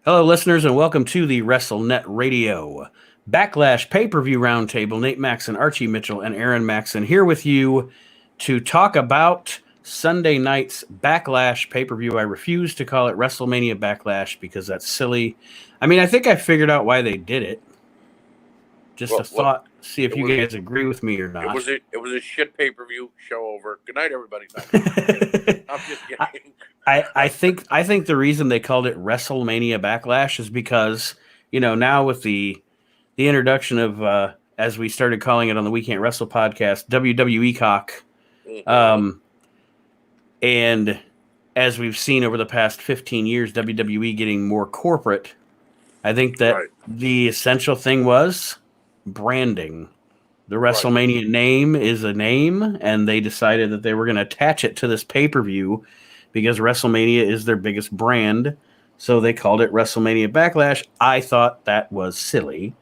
Hello, listeners, and welcome to the WrestleNet Radio Backlash Pay-Per-View Roundtable. Nate Maxon, Archie Mitchell, and Aaron Maxon here with you to talk about Sunday night's Backlash Pay-Per-View. I refuse to call it WrestleMania Backlash because that's silly. I mean, I think I figured out why they did it. Just a thought, see if you guys agree with me or not. It was a shit pay-per-view. Show over. Good night, everybody. I'm just kidding. I think the reason they called it WrestleMania Backlash is because, now with the introduction of as we started calling it on the We Can't Wrestle podcast, WWE cock. Mm-hmm. And as we've seen over the past 15 years, WWE getting more corporate. I think that the essential thing was branding. The WrestleMania name is a name, and they decided that they were going to attach it to this pay-per-view because WrestleMania is their biggest brand. So they called it WrestleMania Backlash. I thought that was silly.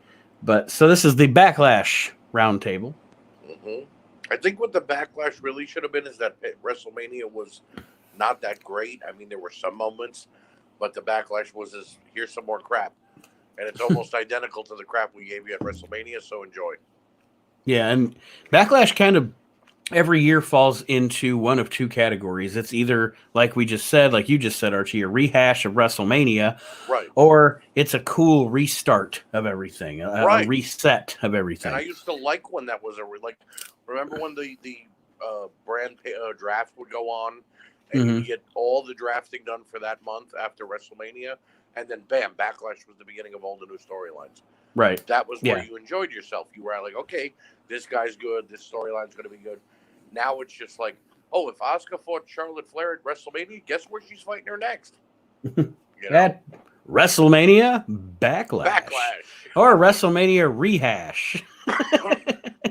But so this is the Backlash Roundtable. Mm-hmm. I think what the Backlash really should have been is that WrestleMania was not that great. I mean, there were some moments, but the Backlash was here's some more crap. And it's almost identical to the crap we gave you at WrestleMania, so enjoy. Yeah, and Backlash kind of every year falls into one of two categories. It's either, like you just said, Archie, a rehash of WrestleMania, or it's a cool restart of everything, a reset of everything. And I used to like when that was remember when the brand draft would go on, and you get all the drafting done for that month after WrestleMania, and then bam, Backlash was the beginning of all the new storylines. Right. That was where you enjoyed yourself. You were like, okay, this guy's good. This storyline's going to be good. Now it's just like, oh, if Asuka fought Charlotte Flair at WrestleMania, guess where she's fighting her next? At WrestleMania Backlash. Or WrestleMania Rehash.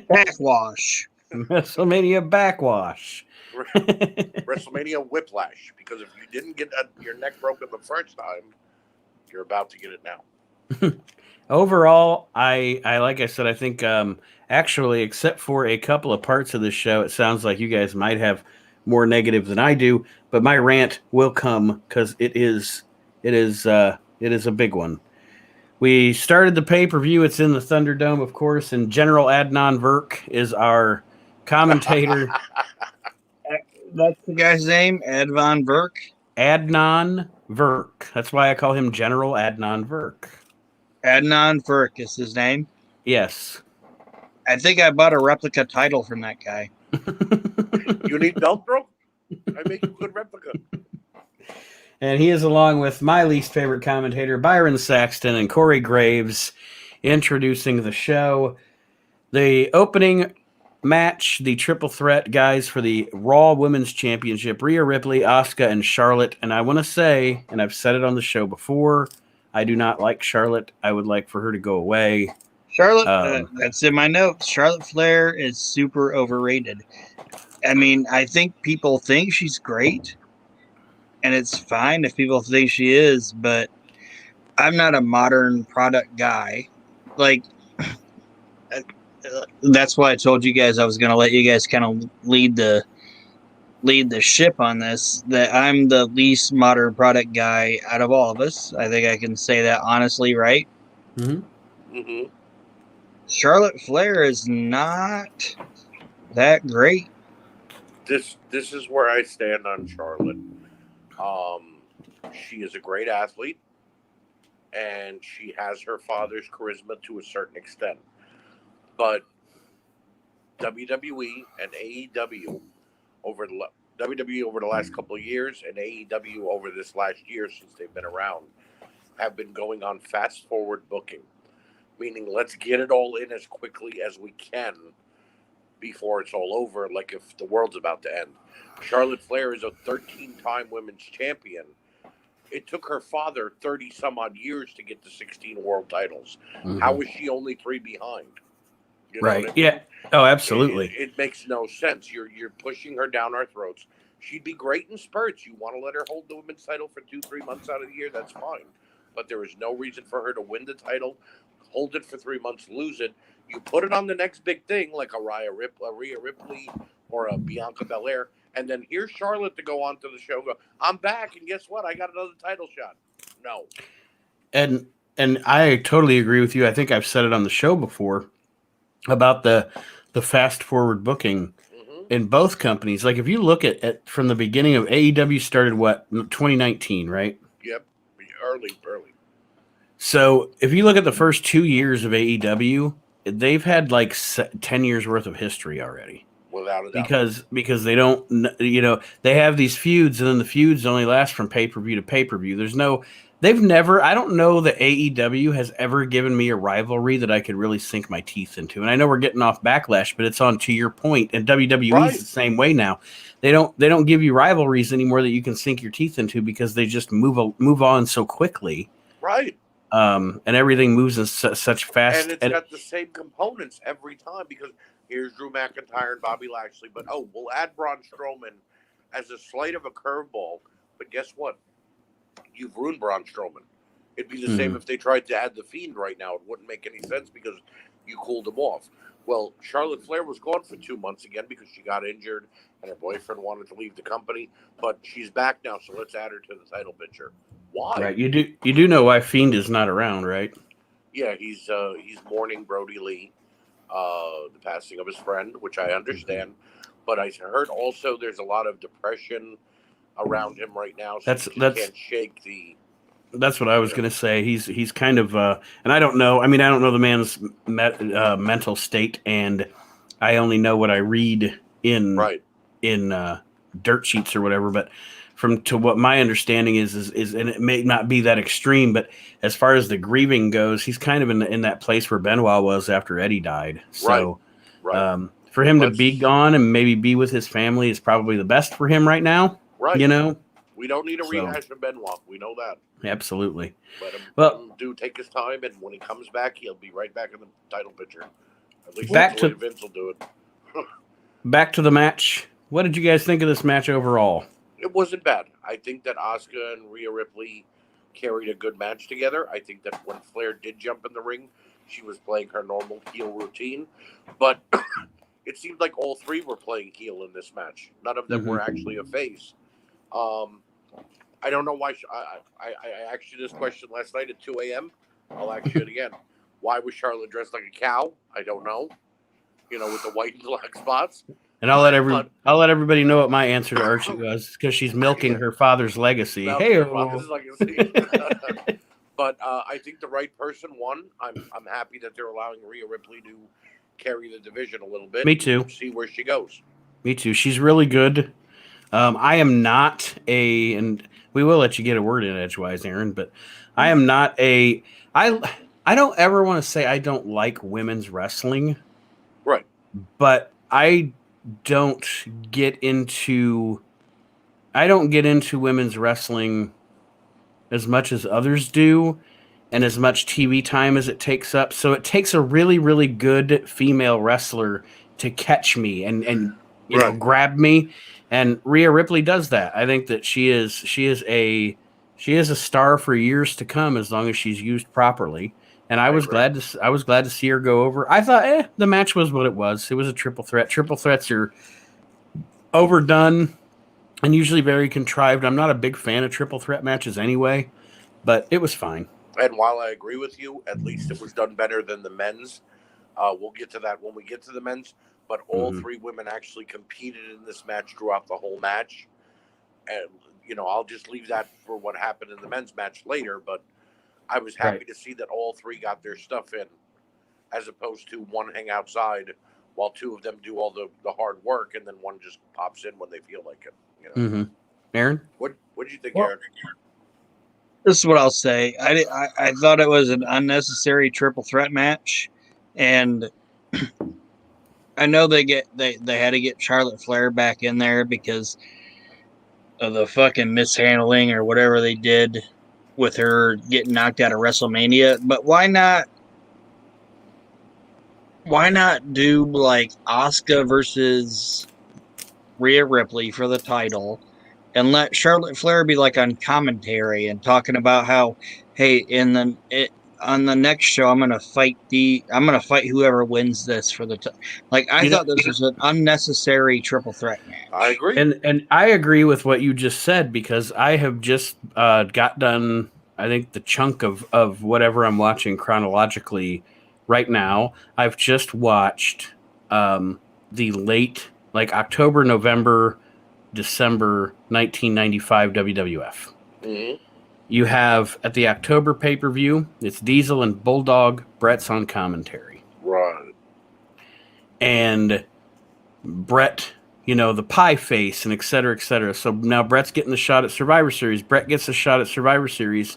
Backwash. WrestleMania Backwash. WrestleMania Whiplash. Because if you didn't get your neck broken the first time, you're about to get it now. Overall, I like I said, I think actually, except for a couple of parts of this show, it sounds like you guys might have more negative than I do. But my rant will come because it is a big one. We started the pay-per-view. It's in the Thunderdome, of course, and General Adnan Virk is our commentator. That's the guy's name, Adnan Virk. Adnan Virk. That's why I call him General Adnan Virk. Adnan Virk is his name? Yes. I think I bought a replica title from that guy. You need Velcro? I make a good replica. And he is along with my least favorite commentator, Byron Saxton, and Corey Graves, introducing the show. The opening match, the triple threat guys for the Raw Women's Championship, Rhea Ripley, Asuka, and Charlotte. And I want to say, and I've said it on the show before, I do not like Charlotte. I would like for her to go away. Charlotte, that's in my notes. Charlotte Flair is super overrated. I mean, I think people think she's great, and it's fine if people think she is, but I'm not a modern product guy. Like, that's why I told you guys I was going to let you guys kind of lead the ship on this, that I'm the least modern product guy out of all of us. I think I can say that honestly, right? Mm-hmm. Mm-hmm. Charlotte Flair is not that great. This is where I stand on Charlotte. She is a great athlete, and she has her father's charisma to a certain extent. But WWE and AEW over the last couple of years, and AEW over this last year since they've been around, have been going on fast forward booking, meaning let's get it all in as quickly as we can before it's all over, like if the world's about to end. Charlotte Flair is a 13-time women's champion. It took her father 30 some odd years to get to 16 world titles. Mm-hmm. How is she only 3 behind? You know right. I mean? Yeah. Oh, absolutely. It makes no sense. You're pushing her down our throats. She'd be great in spurts. You want to let her hold the women's title for 2-3 months out of the year, that's fine. But there is no reason for her to win the title, hold it for 3 months, lose it. You put it on the next big thing, like a Rhea Ripley or a Bianca Belair, and then here's Charlotte to go on to the show and go, I'm back, and guess what? I got another title shot. No. And I totally agree with you. I think I've said it on the show before about the fast forward booking in both companies. Like if you look at from the beginning of AEW started 2019, right? Yep, early. So if you look at the first 2 years of AEW, they've had like 10 years worth of history already. Without a doubt. Because they don't, they have these feuds, and then the feuds only last from pay-per-view to pay-per-view. They've never, I don't know that AEW has ever given me a rivalry that I could really sink my teeth into. And I know we're getting off Backlash, but it's on to your point, and WWE's the same way now. They don't give you rivalries anymore that you can sink your teeth into because they just move on so quickly. Right. And everything moves in such fast. And it's got the same components every time because here's Drew McIntyre and Bobby Lashley. But, we'll add Braun Strowman as a slight of a curveball. But guess what? You've ruined Braun Strowman. It'd be the same if they tried to add The Fiend right now. It wouldn't make any sense because you cooled him off. Well, Charlotte Flair was gone for 2 months again because she got injured and her boyfriend wanted to leave the company. But she's back now, so let's add her to the title picture. Why? Right. You do know why Fiend is not around, right? Yeah, he's mourning Brody Lee, the passing of his friend, which I understand. But I heard also there's a lot of depression around him right now. So he can't shake the. That's what I was going to say. He's kind of, and I don't know. I mean, I don't know the man's mental state, and I only know what I read in dirt sheets or whatever. But to what my understanding is, and it may not be that extreme, but as far as the grieving goes, he's kind of in that place where Benoit was after Eddie died. So, for him to be gone and maybe be with his family is probably the best for him right now. Right. You know, we don't need a rehash of Benoit. We know that. Absolutely. Let him take his time, and when he comes back, he'll be right back in the title picture. At least Vince will do it. Back to the match. What did you guys think of this match overall? It wasn't bad. I think that Asuka and Rhea Ripley carried a good match together. I think that when Flair did jump in the ring, she was playing her normal heel routine. But it seemed like all three were playing heel in this match. None of them were actually a face. I don't know why. I asked you this question last night at 2 a.m. I'll ask you it again. Why was Charlotte dressed like a cow? I don't know. With the white and black spots. And I'll let everybody know what my answer to Archie was because she's milking her father's legacy. But I think the right person won. I'm happy that they're allowing Rhea Ripley to carry the division a little bit. Me too. See where she goes. Me too. She's really good. I am not and we will let you get a word in edgewise, Aaron, but I am not I don't ever want to say I don't like women's wrestling. Right. But I don't get into women's wrestling as much as others do and as much TV time as it takes up. So it takes a really, really good female wrestler to catch me and grab me. And Rhea Ripley does that. I think that she is a star for years to come as long as she's used properly. And I was glad to see her go over. I thought, the match was what it was. It was a triple threat. Triple threats are overdone and usually very contrived. I'm not a big fan of triple threat matches anyway, but it was fine. And while I agree with you, at least it was done better than the men's. We'll get to that when we get to the men's. But all three women actually competed in this match throughout the whole match. And, I'll just leave that for what happened in the men's match later. But I was happy to see that all three got their stuff in, as opposed to one hang outside while two of them do all the hard work, and then one just pops in when they feel like it. Aaron, what did you think, Aaron? This is what I'll say. I thought it was an unnecessary triple threat match, and I know they had to get Charlotte Flair back in there because of the fucking mishandling or whatever they did with her getting knocked out of WrestleMania. But why not do like Asuka versus Rhea Ripley for the title and let Charlotte Flair be like on commentary and talking about how, hey, on the next show I'm gonna fight whoever wins this for the I thought this was an unnecessary triple threat match. I agree. And I agree with what you just said because I have just got done I think the chunk of whatever I'm watching chronologically right now, I've just watched the late, like October, November, December 1995 WWF. Mm-hmm. You have at the October pay-per-view, it's Diesel and Bulldog. Brett's on commentary. Right. And Brett, the pie face and et cetera, et cetera. So now Brett's getting the shot at Survivor Series. Brett gets a shot at Survivor Series.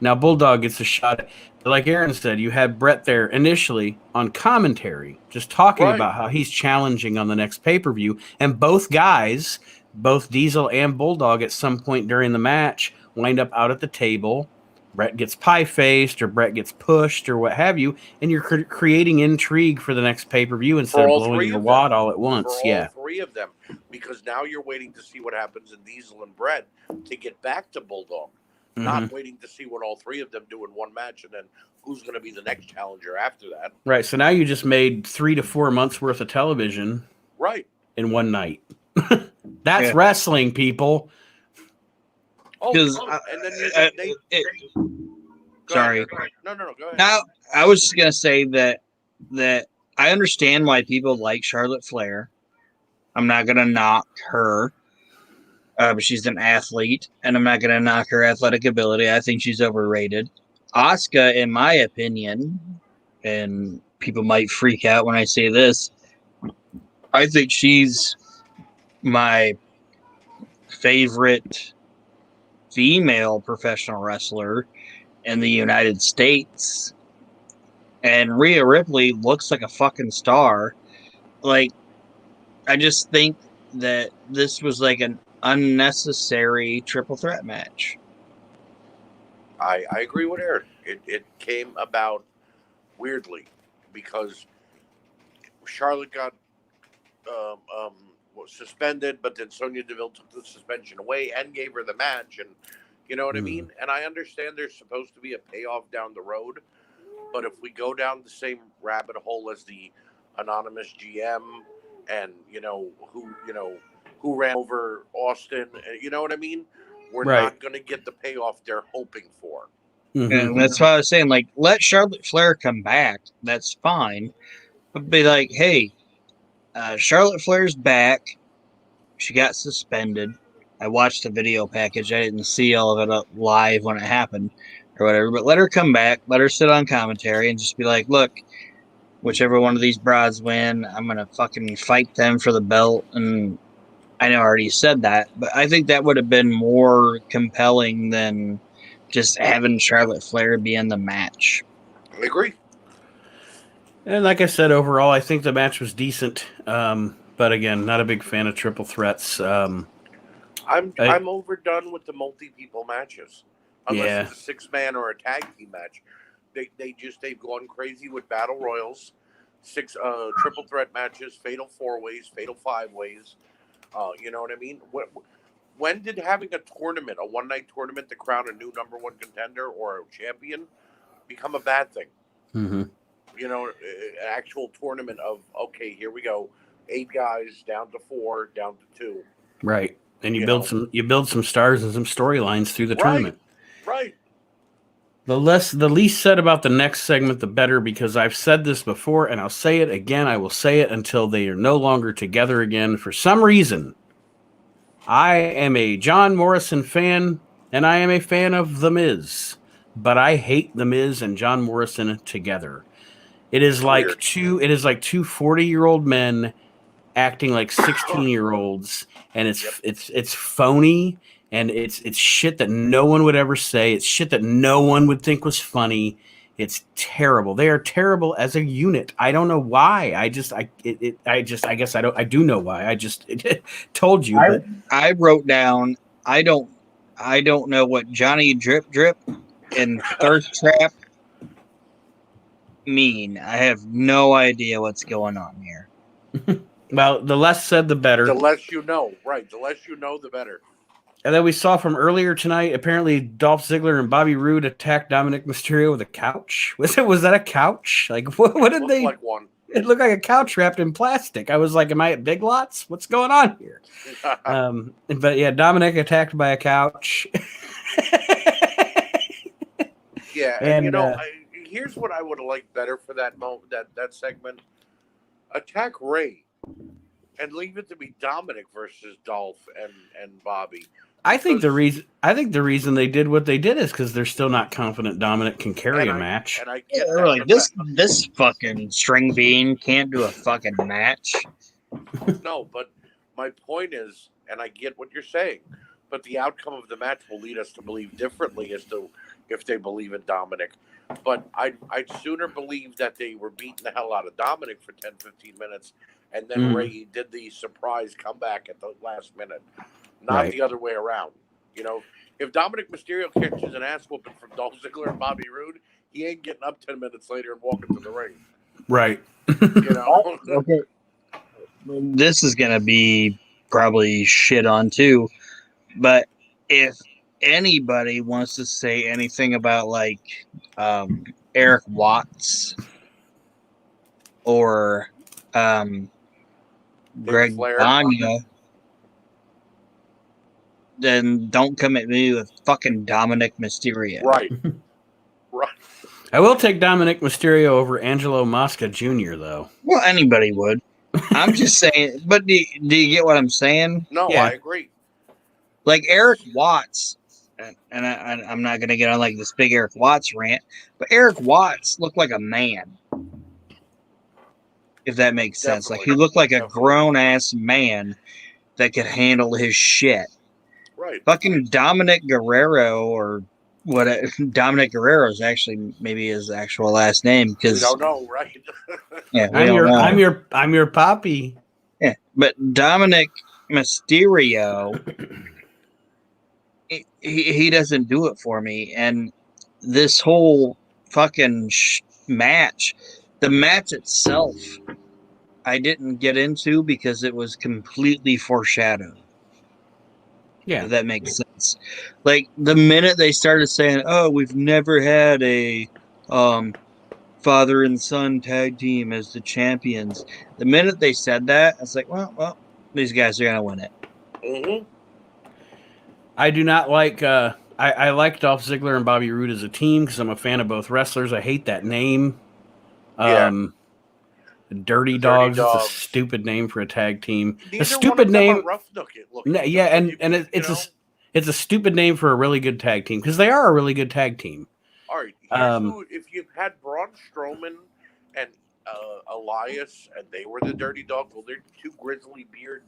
Now Bulldog gets a shot at, like Aaron said, you had Brett there initially on commentary, just talking about how he's challenging on the next pay-per-view. And both guys, both Diesel and Bulldog, at some point during the match, wind up out at the table. Brett gets pie-faced or Brett gets pushed or what have you, and you're creating intrigue for the next pay-per-view instead of blowing your wad all at once. For all three of them, because now you're waiting to see what happens in Diesel and Brett to get back to Bulldog. Not waiting to see what all three of them do in one match and then who's going to be the next challenger after that. Right. So now you just made 3 to 4 months worth of television in one night. That's wrestling, people. Oh, and then sorry. No, go ahead. Now, I was just going to say that I understand why people like Charlotte Flair. I'm not going to knock her. But she's an athlete, and I'm not going to knock her athletic ability. I think she's overrated. Asuka, in my opinion, and people might freak out when I say this, I think she's my favorite female professional wrestler in the United States. And Rhea Ripley looks like a fucking star. Like, I just think that this was like an unnecessary triple threat match. I agree with Aaron. It came about weirdly because Charlotte got suspended, but then Sonya Deville took the suspension away and gave her the match, and you know what I mean? And I understand there's supposed to be a payoff down the road, but if we go down the same rabbit hole as the anonymous GM and who ran over Austin, you know what I mean? We're not going to get the payoff they're hoping for. And that's why I was saying, like, let Charlotte Flair come back. That's fine. But be like, hey, Charlotte Flair's back. She got suspended. I watched the video package. I didn't see all of it up live when it happened or whatever. But let her come back. Let her sit on commentary and just be like, look, whichever one of these broads win, I'm going to fucking fight them for the belt. And I know I already said that, but I think that would have been more compelling than just having Charlotte Flair be in the match. I agree. And like I said, overall, I think the match was decent. But again, not a big fan of triple threats. I'm overdone with the multi-people matches. Unless it's a 6-man or a tag team match. They've gone crazy with battle royals, 6 triple threat matches, fatal 4-ways, fatal 5-ways. You know what I mean? When did having a tournament, a one-night tournament to crown a new number 1 contender or a champion become a bad thing? An actual tournament of, okay, here we go. 8 guys down to 4, down to 2. Right. And you build some stars and some storylines through the tournament. Right. The least said about the next segment, the better, because I've said this before and I'll say it again. I will say it until they are no longer together again. For some reason, I am a John Morrison fan and I am a fan of The Miz, but I hate The Miz and John Morrison together. It is like two 40-year-old men acting like 16-year-olds, and it's phony. And it's shit that no one would ever say. It's shit that no one would think was funny. It's terrible. They are terrible as a unit. I don't know why. I guess I do know why. I just told you. I wrote down. I don't know what Johnny Drip Drip and Thirst Trap mean. I have no idea what's going on here. Well, the less said, the better. The less you know, right? The less you know, the better. And then we saw from earlier tonight, apparently Dolph Ziggler and Bobby Roode attacked Dominic Mysterio with a couch. Was that a couch? Like, what did they? Like one. It looked like a couch wrapped in plastic. I was like, am I at Big Lots? What's going on here? But yeah, Dominic attacked by a couch. Yeah, and And here's what I would have liked better for that moment, that segment: attack Ray and leave it to be Dominic versus Dolph and Bobby. I think the reason they did what they did is because they're still not confident Dominic can carry a match. And I Yeah, get they're that. like, this fucking string bean can't do a fucking match. No, but my point is, and I get what you're saying, but the outcome of the match will lead us to believe differently as to if they believe in Dominic. But I'd sooner believe that they were beating the hell out of Dominic for 10, 15 minutes, and then Ray did the surprise comeback at the last minute, not the other way around. You know, if Dominic Mysterio catches an ass whooping from Dolph Ziggler and Bobby Roode, he ain't getting up 10 minutes later and walking to the ring. Right. You know? Okay. This is going to be probably shit on too, but if anybody wants to say anything about like Eric Watts or Greg Gagne, then don't come at me with fucking Dominic Mysterio. Right. Right. I will take Dominic Mysterio over Angelo Mosca Jr. though. Well, anybody would. I'm just saying, but do you get what I'm saying? No, yeah. I agree. Like Eric Watts, and I'm not going to get on like this big Eric Watts rant, but Eric Watts looked like a man, if that makes sense. Like he looked like a grown-ass man that could handle his shit. Right. Fucking Dominic Guerrero or what? Dominic Guerrero is actually maybe his actual last name because we don't know, right? Yeah, I'm your poppy. Yeah, but Dominic Mysterio, he doesn't do it for me. And this whole fucking match, the match itself, I didn't get into because it was completely foreshadowed. Yeah, if that makes sense. Like the minute they started saying, "Oh, we've never had a father and son tag team as the champions," the minute they said that, I was like, "Well, these guys are gonna win it." Mm-hmm. I do not like. I like Dolph Ziggler and Bobby Roode as a team because I'm a fan of both wrestlers. I hate that name. Dirty Dogs. It's a stupid name for a tag team. Neither a stupid name. It's a stupid name for a really good tag team because they are a really good tag team. All right, here's who, if you've had Braun Strowman and Elias, and they were the Dirty Dogs, well, they're two grizzly beard,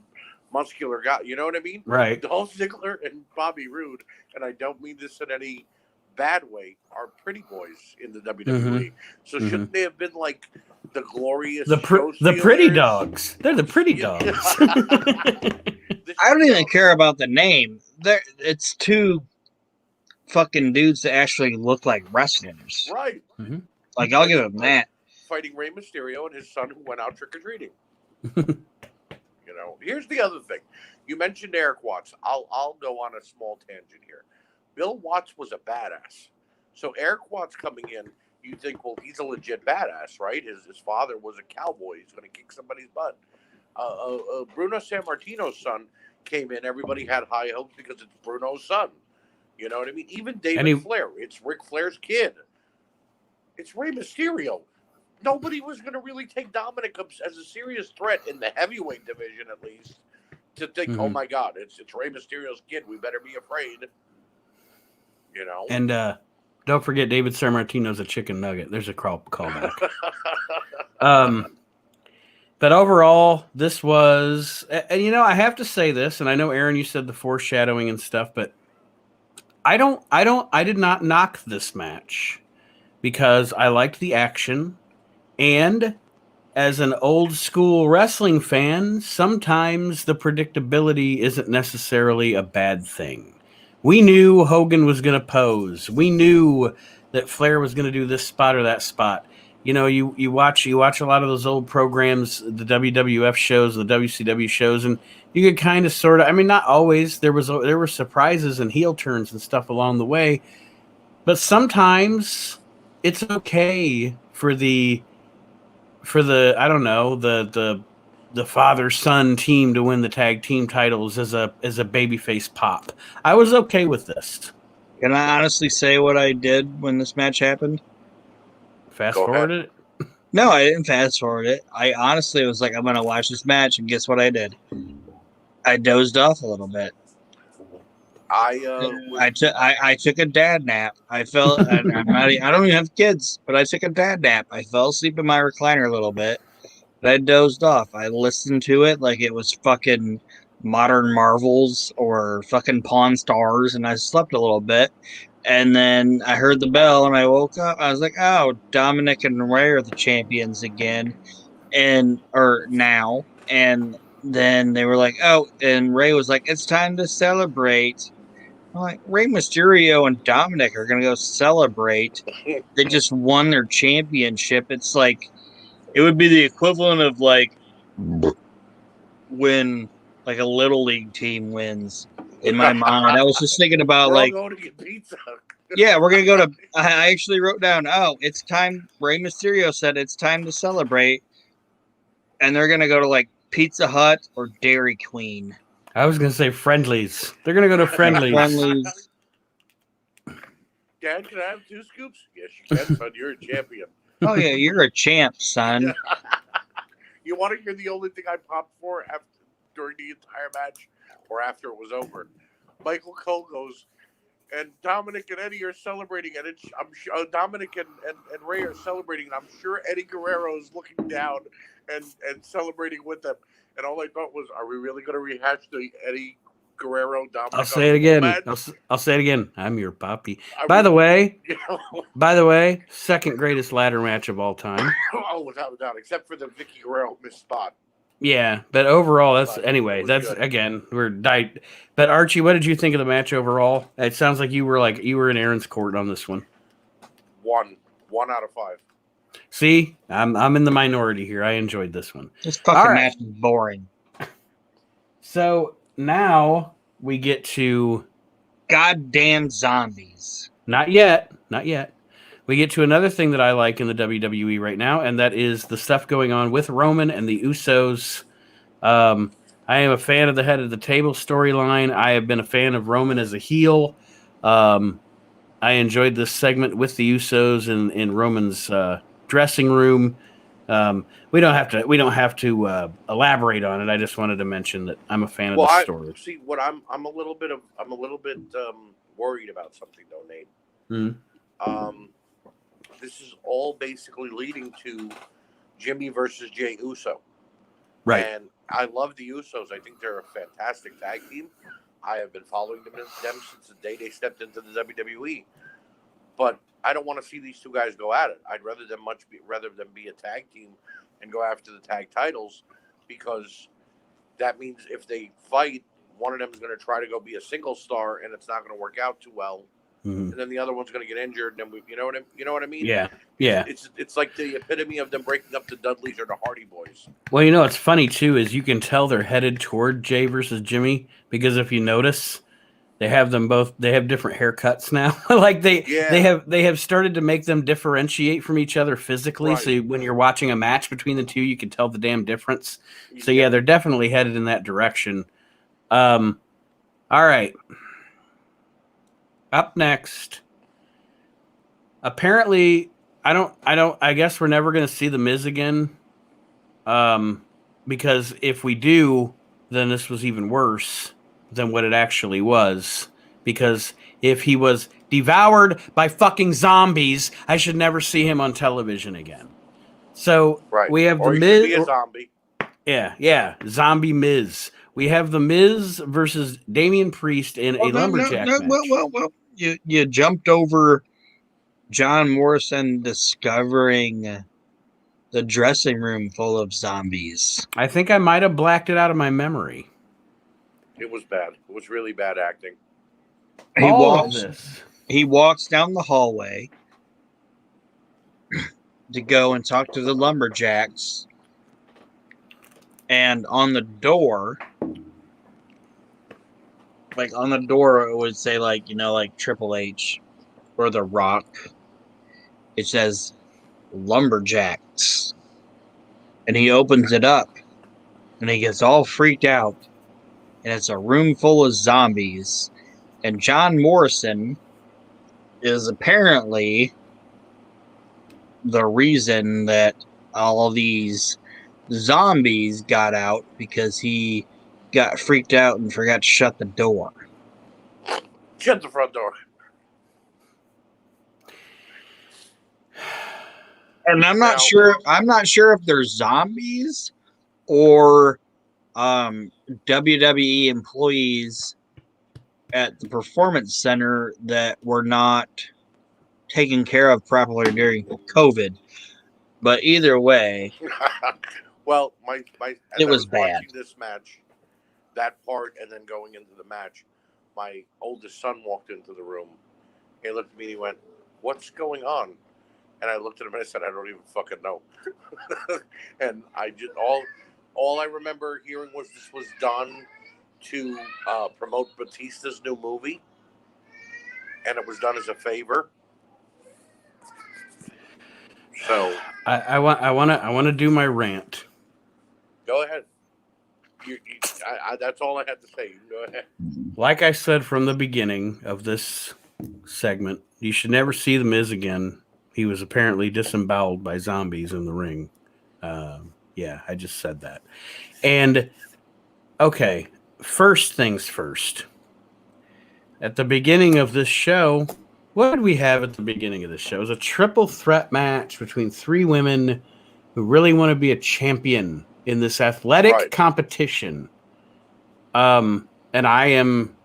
muscular guys. You know what I mean? Right. Dolph Ziggler and Bobby Roode, and I don't mean this in any bad way, are pretty boys in the WWE. Mm-hmm. So shouldn't they have been like the glorious the pretty dogs? They're the pretty dogs. I don't even care about the name. It's two fucking dudes that actually look like wrestlers. Right. Mm-hmm. Like, I'll give them that. Fighting Rey Mysterio and his son who went out trick-or-treating. You know, here's the other thing. You mentioned Eric Watts. I'll go on a small tangent here. Bill Watts was a badass. So Eric Watts coming in, you think, well, he's a legit badass, right? His father was a cowboy. He's going to kick somebody's butt. Bruno Sammartino's son came in. Everybody had high hopes because it's Bruno's son. You know what I mean? Even David Flair. It's Ric Flair's kid. It's Rey Mysterio. Nobody was going to really take Dominic as a serious threat in the heavyweight division, at least, to think, oh, my God, it's Rey Mysterio's kid. We better be afraid. You know? And don't forget David Sammartino's a chicken nugget. There's a callback. But overall, this was, and you know, I have to say this, and I know, Aaron, you said the foreshadowing and stuff, but I did not knock this match because I liked the action, and as an old school wrestling fan, sometimes the predictability isn't necessarily a bad thing. We knew Hogan was going to pose. We knew that Flair was going to do this spot or that spot. You know, you watch a lot of those old programs, the WWF shows, the WCW shows, and you could kind of sort of, I mean, not always. There were surprises and heel turns and stuff along the way, but sometimes it's okay for the I don't know, the father-son team to win the tag team titles as a babyface pop. I was okay with this. Can I honestly say what I did when this match happened? Fast Go forward ahead. it. No, I didn't fast forward it. I honestly was like, I'm going to watch this match, and guess what I did? I dozed off a little bit. I took a dad nap. I don't even have kids, but I took a dad nap. I fell asleep in my recliner a little bit, but I dozed off. I listened to it like it was fucking Modern Marvels or fucking Pawn Stars, and I slept a little bit. And then I heard the bell, and I woke up. I was like, "Oh, Dominic and Ray are the champions again." Or now, and then they were like, "Oh," and Ray was like, "It's time to celebrate." I'm like, Ray Mysterio and Dominic are gonna go celebrate. They just won their championship. It's like it would be the equivalent of like when like a little league team wins. In my mind, I was just thinking about We're all like, going to get pizza. yeah, we're gonna go to. I actually wrote down, oh, it's time. Ray Mysterio said it's time to celebrate, and they're gonna go to like Pizza Hut or Dairy Queen. I was gonna say Friendlies. They're gonna go to Friendlies. Friendlies. Dad, can I have 2 scoops? Yes, you can, son. You're a champion. Oh yeah, you're a champ, son. You want to hear the only thing I popped for during the entire match or after it was over? Michael Cole goes, and Dominic and Eddie are celebrating, and I'm sure Dominic and Ray are celebrating, and I'm sure Eddie Guerrero is looking down and celebrating with them. And all I thought was, are we really going to rehash the Eddie Guerrero Dominic? I'll say it again. I'll say it again. I'm your papi. By the way, second greatest ladder match of all time. Oh, without a doubt, except for the Vicky Guerrero missed spot. Yeah, but overall, again, we're died. But Archie, what did you think of the match overall? It sounds like you were in Aaron's court on this one. 1 out of 5. See, I'm in the minority here. I enjoyed this one. This fucking match is boring. So now we get to goddamn zombies. Not yet. We get to another thing that I like in the WWE right now, and that is the stuff going on with Roman and the Usos. I am a fan of the head of the table storyline. I have been a fan of Roman as a heel. I enjoyed this segment with the Usos in Roman's dressing room. We don't have to elaborate on it. I just wanted to mention that I'm a fan of the story. See, what I'm a little bit worried about something though, Nate. Mm-hmm. This is all basically leading to Jimmy versus Jey Uso. Right. And I love the Usos. I think they're a fantastic tag team. I have been following them since the day they stepped into the WWE. But I don't want to see these two guys go at it. I'd rather them be a tag team and go after the tag titles, because that means if they fight, one of them is going to try to go be a single star, and it's not going to work out too well. Mm-hmm. And then the other one's going to get injured, and then you know what I mean? Yeah. It's like the epitome of them breaking up the Dudleys or the Hardy Boys. Well, you know what's funny too is you can tell they're headed toward Jay versus Jimmy, because if you notice, they have different haircuts now. Like they have started to make them differentiate from each other physically. Right. So when you're watching a match between the two, you can tell the damn difference. So yeah, they're definitely headed in that direction. All right. Up next, apparently, I guess we're never going to see the Miz again. Because if we do, then this was even worse than what it actually was. Because if he was devoured by fucking zombies, I should never see him on television again. So we have the Miz. Be a zombie. Yeah, zombie Miz. We have the Miz versus Damian Priest in a lumberjack match. Well. You jumped over John Morrison discovering the dressing room full of zombies. I think I might have blacked it out of my memory. It was bad. It was really bad acting. He walks down the hallway to go and talk to the lumberjacks. And on the door, it would say like Triple H or The Rock. It says lumberjacks. And he opens it up and he gets all freaked out. And it's a room full of zombies. And John Morrison is apparently the reason that all of these zombies got out because he got freaked out and forgot to shut the door. Shut the front door. And I'm not sure if they're zombies or WWE employees at the performance center that were not taken care of properly during COVID. But either way, well, as it I was bad. Watching this match, that part, and then going into the match, my oldest son walked into the room. He looked at me and he went, "What's going on?" And I looked at him and I said, "I don't even fucking know." And I just all I remember hearing was this was done to promote Batista's new movie, and it was done as a favor. So I want to do my rant. Go ahead. That's all I had to say. You can go ahead. Like I said from the beginning of this segment, you should never see The Miz again. He was apparently disemboweled by zombies in the ring. Yeah, I just said that. And, okay, first things first. At the beginning of this show, what did we have at the beginning of this show? It was a triple threat match between three women who really want to be a champion in this athletic competition. And I am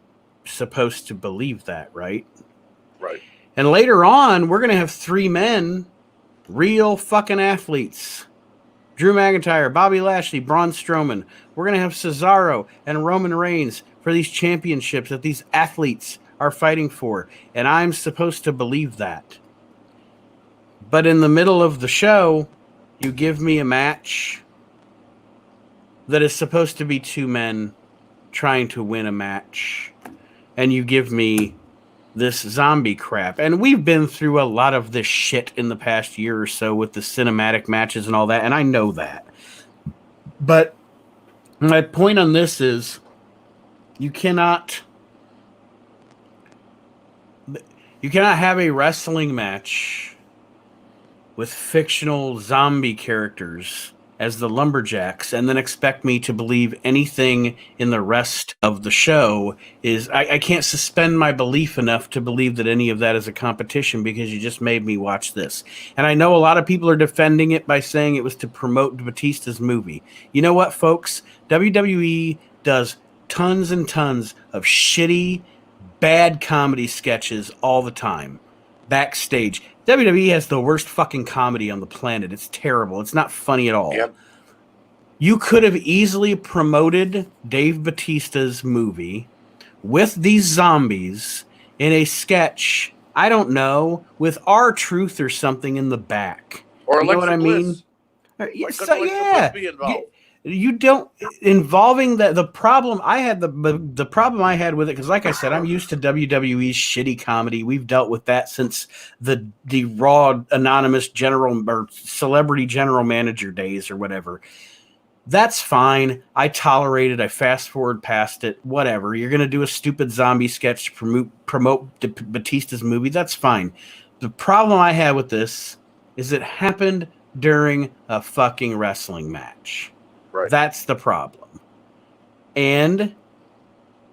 supposed to believe that, right? Right. And later on, we're going to have three men, real fucking athletes. Drew McIntyre, Bobby Lashley, Braun Strowman. We're going to have Cesaro and Roman Reigns for these championships that these athletes are fighting for. And I'm supposed to believe that. But in the middle of the show, you give me a match that is supposed to be two men trying to win a match. And you give me this zombie crap. And we've been through a lot of this shit in the past year or so with the cinematic matches and all that, and I know that. But my point on this is you cannot have a wrestling match with fictional zombie characters as the lumberjacks and then expect me to believe anything in the rest of the show is I can't suspend my belief enough to believe that any of that is a competition because you just made me watch this. And I know a lot of people are defending it by saying it was to promote Batista's movie. You know what, folks? WWE does tons and tons of shitty, bad comedy sketches all the time. Backstage. WWE has the worst fucking comedy on the planet. It's terrible. It's not funny at all. Yep. You could have easily promoted Dave Batista's movie with these zombies in a sketch, I don't know, with R-Truth or something in the back. Or you know what I mean? Yeah. You don't involving the problem I had the problem I had with it because like I said I'm used to WWE's shitty comedy. We've dealt with that since the Raw anonymous general or celebrity general manager days or whatever. That's fine. I tolerate it. I fast forward past it. Whatever. You're gonna do a stupid zombie sketch to promote Batista's movie. That's fine. The problem I had with this is it happened during a fucking wrestling match. Right. That's the problem. And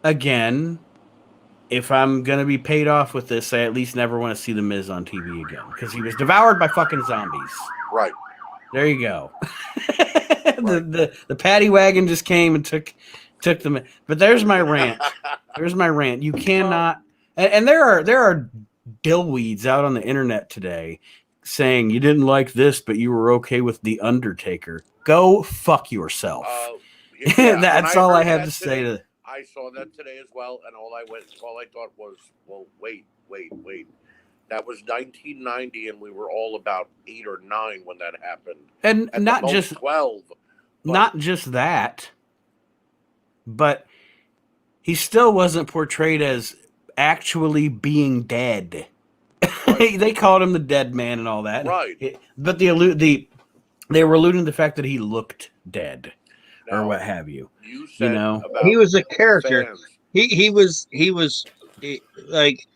again, if I'm going to be paid off with this, I at least never want to see The Miz on TV again because he was devoured by fucking zombies. Right. There you go. The paddy wagon just came and took them. But there's my rant. There's my rant. You cannot. And there are dillweeds out on the internet today saying you didn't like this, but you were okay with The Undertaker. Go fuck yourself. That's all I have to say to. I saw that today as well, and all I thought was, well, wait. That was 1990, and we were all about 8 or 9 when that happened. And at not just 12. Not just that, but he still wasn't portrayed as actually being dead. Right. They called him the dead man and all that. Right. But they were alluding to the fact that he looked dead or what have you. You know, he was a character. He was like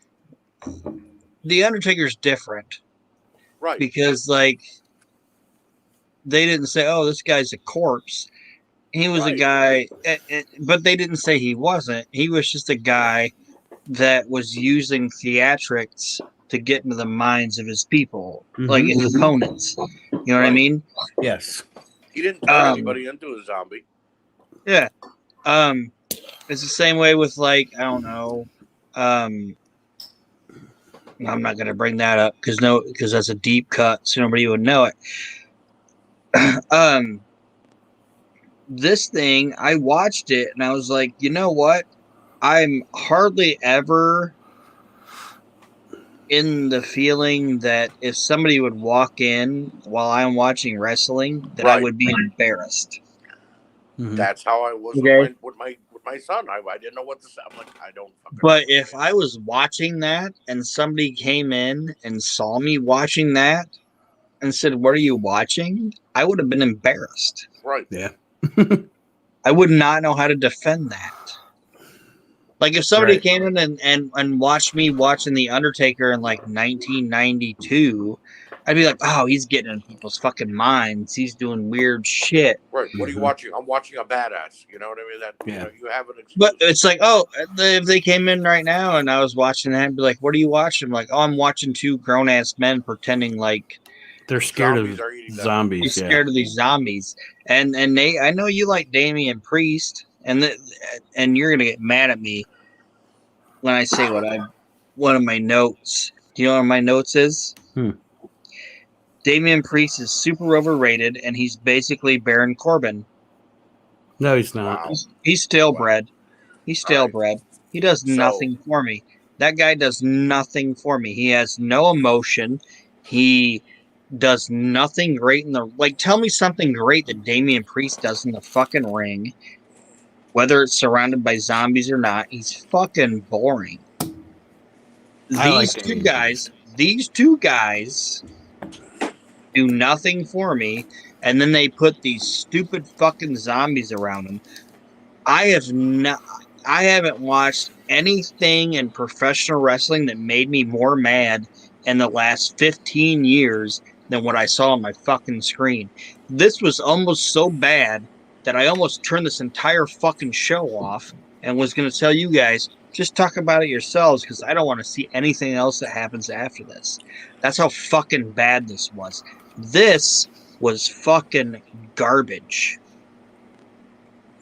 The Undertaker's different. Right. Because, like, they didn't say, oh, this guy's a corpse. He was a guy, but they didn't say he wasn't. He was just a guy that was using theatrics to get into the minds of his people, like his opponents. You know what I mean? Yes. He didn't turn anybody into a zombie. Yeah. It's the same way with, like, I don't know. I'm not gonna bring that up because that's a deep cut, so nobody would know it. This thing, I watched it and I was like, you know what? I'm hardly ever in the feeling that if somebody would walk in while I'm watching wrestling, that I would be embarrassed. That's how I was with my son. I didn't know what to say. I'm like, I don't fucking But know. if I was watching that and somebody came in and saw me watching that and said, "What are you watching?" I would have been embarrassed. Right. Yeah. I would not know how to defend that. Like if somebody came in and watched me watching The Undertaker in like 1992, I'd be like, oh, he's getting in people's fucking minds. He's doing weird shit. Right. What are you watching? I'm watching a badass. You know what I mean? That you know, you have an excuse. But it's like, oh, if they came in right now and I was watching that, I'd be like, what are you watching? I'm like, oh, I'm watching two grown ass men pretending like they're scared Zombies of zombies. they're scared of these zombies. And Nate, I know you like Damian Priest, and you're gonna get mad at me when I say one of my notes. Do you know what my notes is? Damian Priest is super overrated, and he's basically Baron Corbin. No, he's not. Wow. He's stale bred. He's stale bred. He does nothing for me. That guy does nothing for me. He has no emotion. He does nothing great in the like. Tell me something great that Damian Priest does in the fucking ring, whether it's surrounded by zombies or not. He's fucking boring. These two guys do nothing for me, and then they put these stupid fucking zombies around them. I haven't watched anything in professional wrestling that made me more mad in the last 15 years than what I saw on my fucking screen. This was almost so bad that I almost turned this entire fucking show off and was going to tell you guys, just talk about it yourselves because I don't want to see anything else that happens after this. That's how fucking bad this was. This was fucking garbage.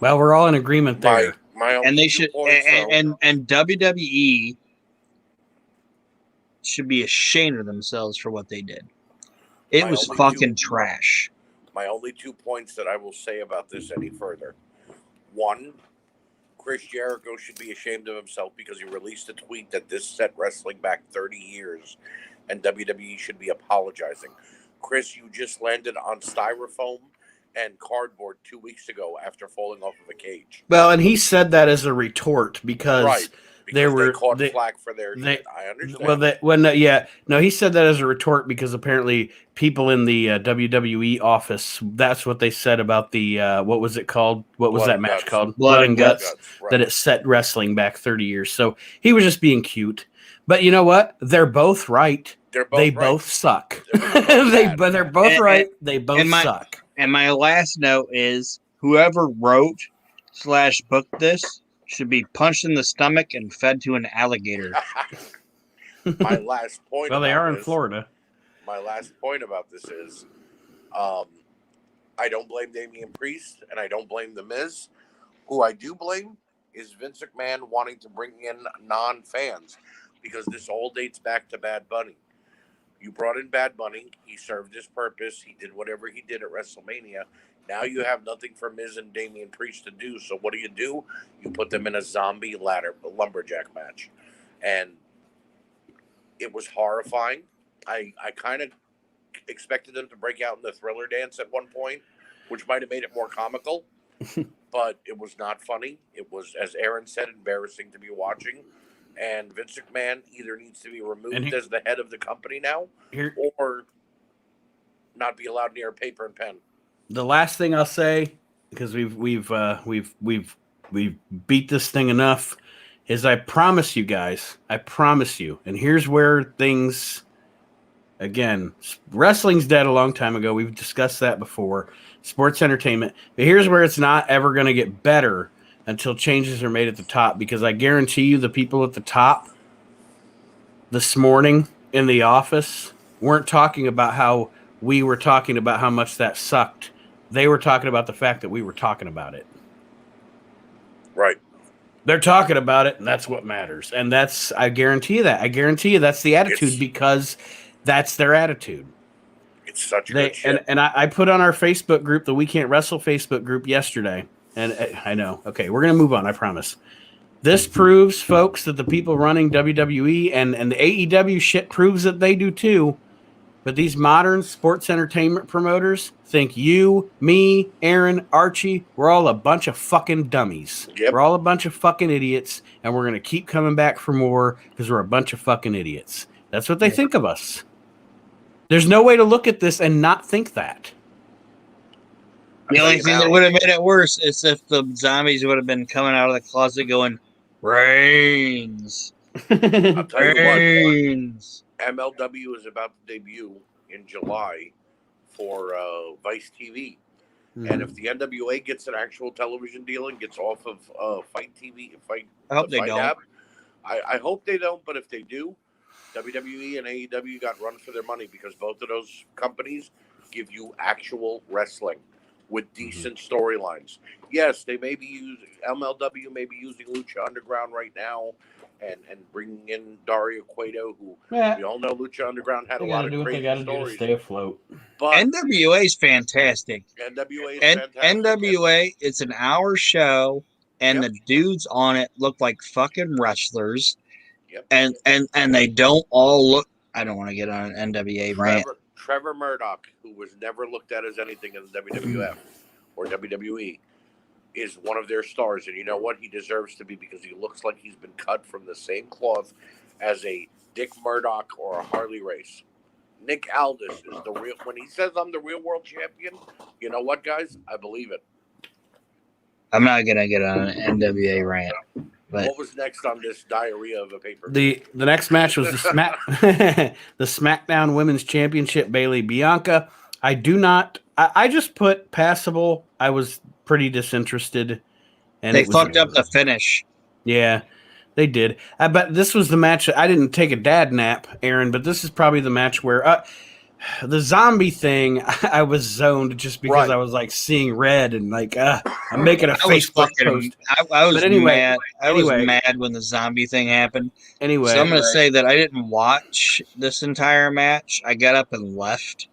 Well, we're all in agreement there. And they should, and WWE should be ashamed of themselves for what they did. It was fucking trash. My only 2 points that I will say about this any further. One, Chris Jericho should be ashamed of himself because he released a tweet that this set wrestling back 30 years, and WWE should be apologizing. Chris, you just landed on styrofoam and cardboard 2 weeks ago after falling off of a cage. Well, and he said that as a retort because they caught flack for their shit. I understand. He said that as a retort because apparently people in the WWE office, that's what they said about the what was it called? What was that match called? Blood and Guts. That it set wrestling back 30 years. So he was just being cute. But you know what? They're both right. They both suck. They're both right. They both suck. And my last note is whoever wrote / booked this should be punched in the stomach and fed to an alligator. My last point. Well, they are in Florida. My last point about this is, I don't blame Damian Priest and I don't blame The Miz. Who I do blame is Vince McMahon wanting to bring in non-fans because this all dates back to Bad Bunny. You brought in Bad Bunny. He served his purpose. He did whatever he did at WrestleMania. Now you have nothing for Miz and Damian Priest to do. So what do? You put them in a zombie lumberjack match. And it was horrifying. I kind of expected them to break out in the Thriller dance at one point, which might have made it more comical. But it was not funny. It was, as Aaron said, embarrassing to be watching. And Vince McMahon either needs to be removed as the head of the company now, or not be allowed near paper and pen. The last thing I'll say, because we've beat this thing enough, is I promise you guys, and here's where things, again, wrestling's dead a long time ago. We've discussed that before. Sports entertainment. But here's where it's not ever going to get better until changes are made at the top, because I guarantee you the people at the top this morning in the office weren't talking about how we were talking about how much that sucked. They were talking about the fact that we were talking about it. Right. They're talking about it, and that's what matters. And that's, I guarantee you that. I guarantee you that's the attitude, because that's their attitude. It's such a good shit. And I put on our Facebook group, the We Can't Wrestle Facebook group yesterday. And I know. Okay, we're going to move on, I promise. This proves, folks, that the people running WWE and the AEW shit proves that they do too. But these modern sports entertainment promoters think you, me, Aaron, Archie, we're all a bunch of fucking dummies. Yep. We're all a bunch of fucking idiots, and we're going to keep coming back for more because we're a bunch of fucking idiots. That's what they think of us. There's no way to look at this and not think that. The only thing that would have made it worse is if the zombies would have been coming out of the closet going, Reigns. I'll tell you Reigns. what, MLW is about to debut in July for Vice TV. And if the NWA gets an actual television deal and gets off of Fight TV, I hope they don't. App, I hope they don't, but if they do, WWE and AEW got run for their money, because both of those companies give you actual wrestling with decent storylines. Yes, they may be using MLW, may be using Lucha Underground right now, and bringing in Dario Cueto, who we all know Lucha Underground had a lot of crazy stories. To stay afloat. But NWA is fantastic. NWA is fantastic. NWA, it's an hour show, and the dudes on it look like fucking wrestlers. Yep. And they don't all look. I don't want to get on an NWA rant. Trevor Murdoch, who was never looked at as anything in the WWF or WWE, is one of their stars. And you know what? He deserves to be, because he looks like he's been cut from the same cloth as a Dick Murdoch or a Harley Race. Nick Aldis is the real. When he says I'm the real world champion, you know what, guys? I believe it. I'm not going to get on an NWA rant. But what was next on this diarrhea of a paper? The next match was the SmackDown Women's Championship, Bayley Bianca. I just put passable. I was pretty disinterested. And they fucked up the finish. Yeah, they did. But this was the match. I didn't take a dad nap, Aaron, but this is probably the match where the zombie thing, I was zoned just because I was like seeing red and like I'm making a Facebook post. I was mad. I was mad when the zombie thing happened. Anyway, so I'm going to say that I didn't watch this entire match. I got up and left.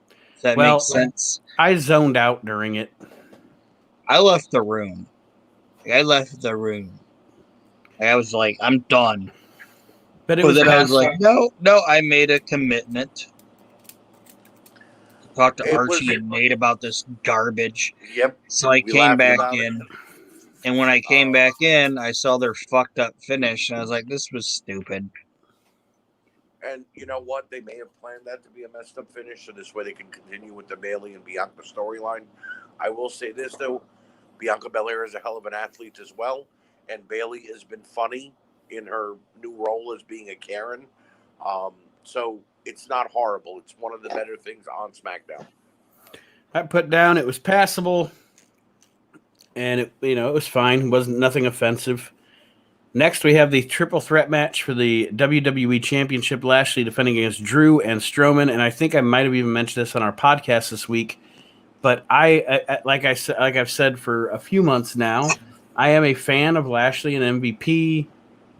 Does that make sense? I zoned out during it. I left the room. I was like, I'm done. But then I was like, no, I made a commitment. Talked to Archie and Nate about this garbage. Yep. So I came back in. And when I came back in, I saw their fucked up finish. And I was like, this was stupid. And you know what? They may have planned that to be a messed up finish, so this way they can continue with the Bayley and Bianca storyline. I will say this, though. Bianca Belair is a hell of an athlete as well. And Bayley has been funny in her new role as being a Karen. So it's not horrible. It's one of the better things on SmackDown. I put down it was passable, and it was fine. It wasn't nothing offensive. Next, we have the triple threat match for the WWE Championship. Lashley defending against Drew and Strowman, and I think I might have even mentioned this on our podcast this week. But like I've said for a few months now, I am a fan of Lashley and MVP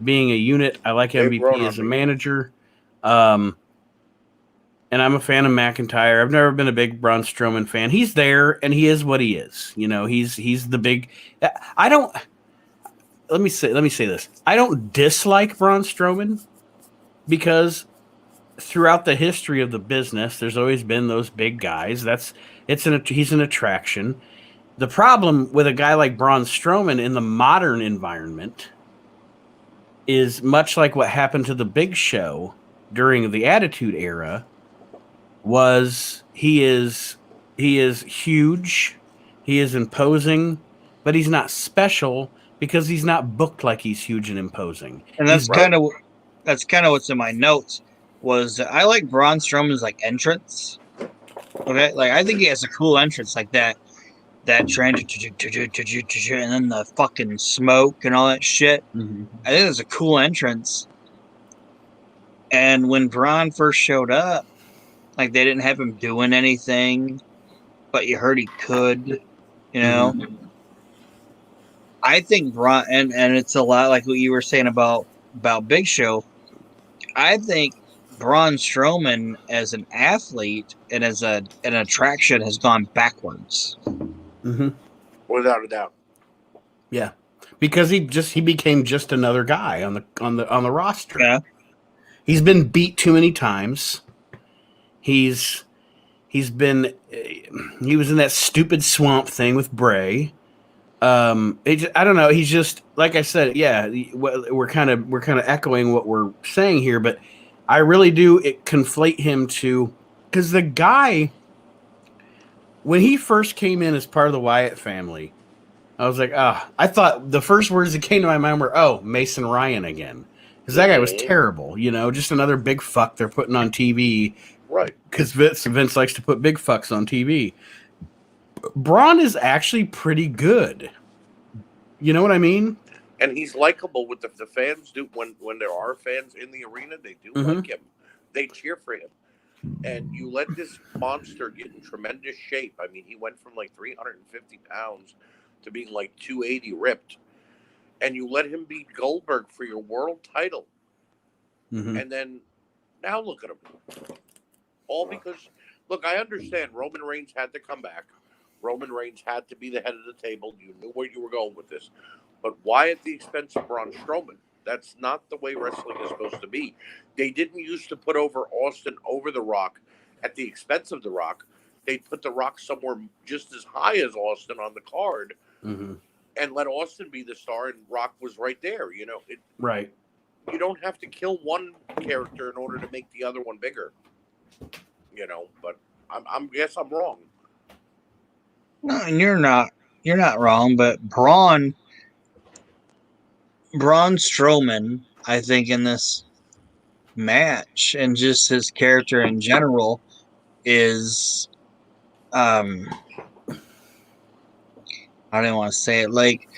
being a unit. I like MVP as a manager. And I'm a fan of McIntyre. I've never been a big Braun Strowman fan. He's there, and he is what he is. He's the big. Let me say this. I don't dislike Braun Strowman, because throughout the history of the business, there's always been those big guys. He's an attraction. The problem with a guy like Braun Strowman in the modern environment is much like what happened to the Big Show during the Attitude Era. He is huge, he is imposing, but he's not special because he's not booked like he's huge and imposing. And that's kind of what's in my notes. Was I like Braun Strowman's like entrance? Okay, like I think he has a cool entrance like that transit, and then the fucking smoke and all that shit. Mm-hmm. I think it's a cool entrance. And when Braun first showed up, like they didn't have him doing anything, but you heard he could, you know. Mm-hmm. I think Braun, and it's a lot like what you were saying about Big Show. I think Braun Strowman as an athlete and as an attraction has gone backwards. Mm-hmm. Without a doubt. Yeah, because he became just another guy on the roster. Yeah, he's been beat too many times. He was in that stupid swamp thing with Bray. I don't know. He's just, like I said. Yeah, we're kind of echoing what we're saying here, but I really do conflate him to, because the guy, when he first came in as part of the Wyatt family, I was like, I thought the first words that came to my mind were, oh, Mason Ryan again. Because that guy was terrible, just another big fuck they're putting on TV. Right. Because Vince likes to put big fucks on TV. Braun is actually pretty good. You know what I mean? And he's likable with the fans. Do when there are fans in the arena, they do like him. They cheer for him. And you let this monster get in tremendous shape. I mean, he went from like 350 pounds to being like 280 ripped. And you let him beat Goldberg for your world title. Mm-hmm. And then now look at him. All because, look, I understand Roman Reigns had to come back. Roman Reigns had to be the head of the table. You knew where you were going with this. But why at the expense of Braun Strowman? That's not the way wrestling is supposed to be. They didn't used to put over Austin over The Rock at the expense of The Rock. They put The Rock somewhere just as high as Austin on the card and let Austin be the star, and Rock was right there. Right. You don't have to kill one character in order to make the other one bigger. But I guess I'm wrong. No, and you're not wrong, but Braun Strowman, I think in this match and just his character in general is I don't want to say it, like,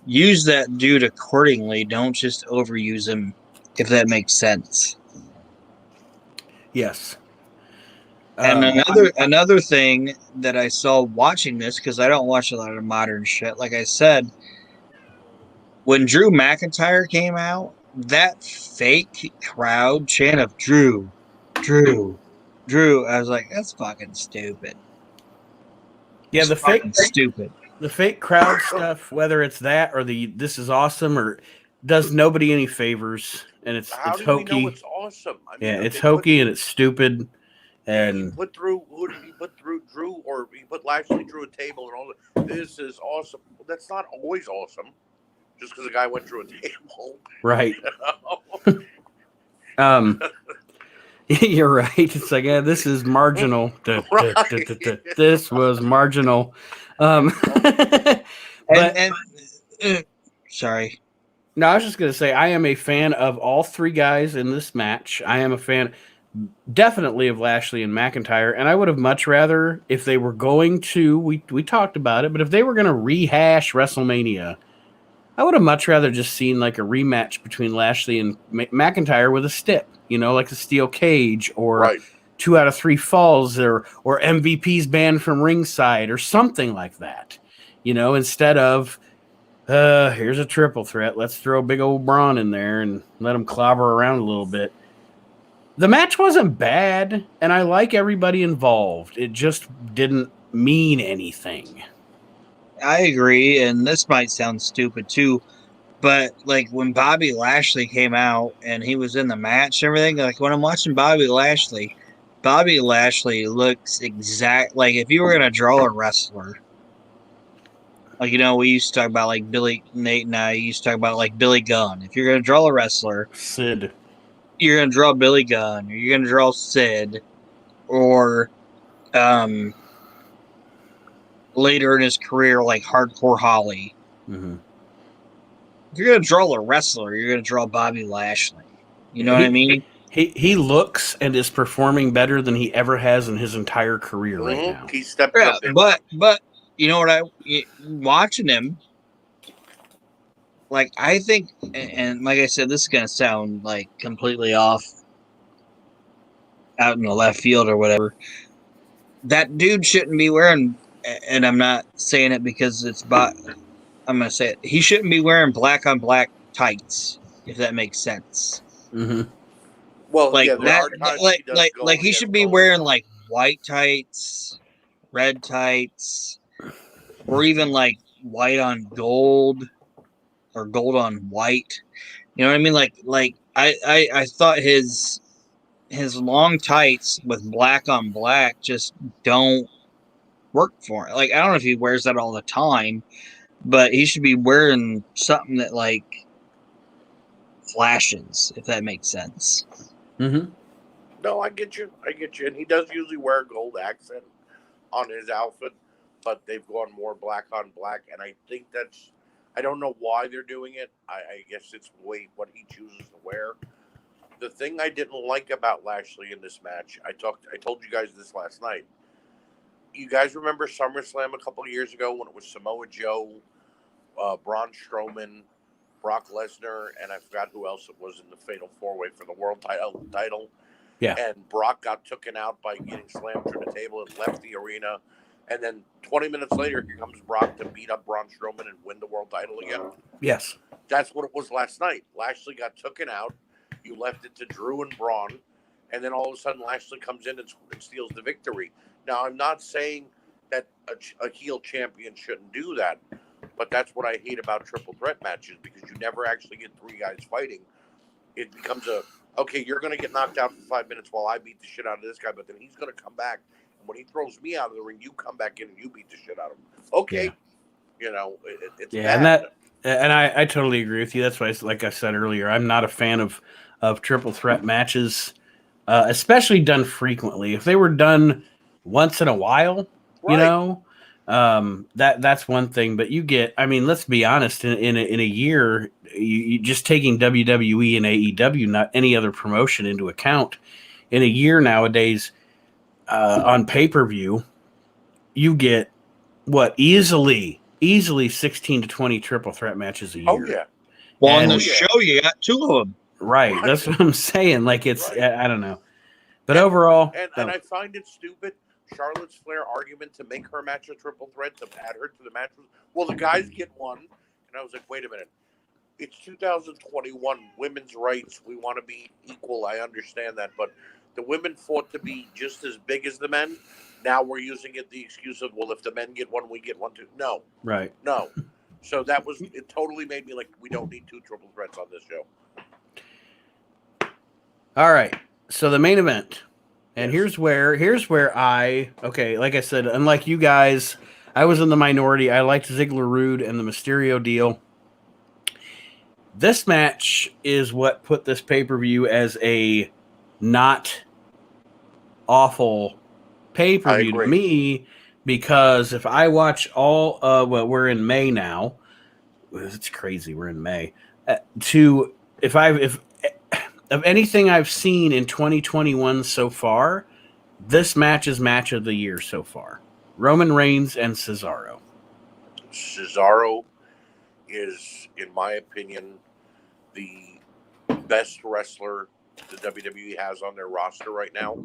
use that dude accordingly, don't just overuse him, if that makes sense. Yes. And another thing that I saw watching this, because I don't watch a lot of modern shit, like I said, when Drew McIntyre came out, that fake crowd chant of Drew, I was like, that's fucking stupid. Yeah, the fake crowd stuff, whether it's that or this is awesome, or does nobody any favors, and it's hokey. We know it's awesome? I mean, it's hokey and it's stupid. And he put through Drew, or he put Lashley through a table and all that. This is awesome. Well, that's not always awesome, just because a guy went through a table. Right. You're right. It's like, this is marginal. This was marginal. Sorry. No, I was just going to say, I am a fan of all three guys in this match. I am a fan, definitely, of Lashley and McIntyre, and I would have much rather, if they were going to, we talked about it, but if they were going to rehash WrestleMania, I would have much rather just seen like a rematch between Lashley and McIntyre with a stip, like a steel cage, or 2 out of 3 falls, or MVP's banned from ringside, or something like that, instead of, here's a triple threat. Let's throw big old Braun in there and let him clobber around a little bit. The match wasn't bad, and I like everybody involved. It just didn't mean anything. I agree, and this might sound stupid too, but like when Bobby Lashley came out and he was in the match and everything, like when I'm watching Bobby Lashley looks like if you were going to draw a wrestler. Like, we used to talk about like Nate and I used to talk about like Billy Gunn. If you're going to draw a wrestler, Sid, you're going to draw Billy Gunn, or you're going to draw Sid, or later in his career, like Hardcore Holly. Mm-hmm. if you're gonna draw a wrestler, you're gonna draw Bobby Lashley. You know what I mean? He looks and is performing better than he ever has in his entire career right now. He stepped Yeah, up. but you know what? Watching him, like I think, and like I said, this is gonna sound like completely off, out in the left field or whatever. That dude shouldn't be wearing, and I'm not saying it because I'm gonna say it. He shouldn't be wearing black on black tights, if that makes sense. Mm-hmm. Well, Like yeah, there that, are times he does go like he against should be gold. wearing like white tights, red tights, or even like white on gold or gold on white. You know what I mean? Like I thought his long tights with black on black just don't work for him. Like I don't know if he wears that all the time, but he should be wearing something that like flashes, if that makes sense. Mm-hmm. No, I get you. And he does usually wear a gold accent on his outfit, but they've gone more black on black, and I think that's. I don't know why they're doing it. I guess it's what he chooses to wear. The thing I didn't like about Lashley in this match, I told you guys this last night. You guys remember SummerSlam a couple of years ago when it was Samoa Joe, Braun Strowman, Brock Lesnar, and I forgot who else it was in the Fatal 4-Way for the world title. Yeah. And Brock got taken out by getting slammed through the table and left the arena. And then 20 minutes later, here comes Brock to beat up Braun Strowman and win the world title again. Yes. That's what it was last night. Lashley got taken out. You left it to Drew and Braun. And then all of a sudden, Lashley comes in and steals the victory. Now, I'm not saying that a heel champion shouldn't do that. But that's what I hate about triple threat matches, because you never actually get three guys fighting. It becomes okay, you're going to get knocked out for 5 minutes while I beat the shit out of this guy, but then he's going to come back. And when he throws me out of the ring, you come back in and you beat the shit out of him. Okay. Yeah. It's bad. And I totally agree with you. That's why, like I said earlier, I'm not a fan of triple threat matches, especially done frequently. If they were done once in a while, right. That's one thing. But let's be honest. In a year, you just taking WWE and AEW, not any other promotion, into account, in a year nowadays, on pay-per-view, you get easily 16 to 20 triple threat matches a year. Oh yeah. Well, on the show, you got two of them. Right. That's what I'm saying. Like it's, right. I don't know. But overall, and I find it stupid. Charlotte's Flair argument to make her match a triple threat, to add her to the match. Well, the guys get one, and I was like, wait a minute. It's 2021, women's rights. We want to be equal. I understand that, but the women fought to be just as big as the men. Now we're using the excuse of, well, if the men get one, we get one too. No, right? No. So it totally made me like, we don't need two triple threats on this show. All right. So the main event. And here's where like I said, unlike you guys, I was in the minority. I liked Ziggler Rude and the Mysterio deal. This match is what put this pay-per-view as a not awful pay-per-view to me, because if I watch all we're in May now. It's crazy. We're in May. If of anything I've seen in 2021 so far, this match is match of the year so far. Roman Reigns and Cesaro. Cesaro is, in my opinion, the best wrestler the WWE has on their roster right now.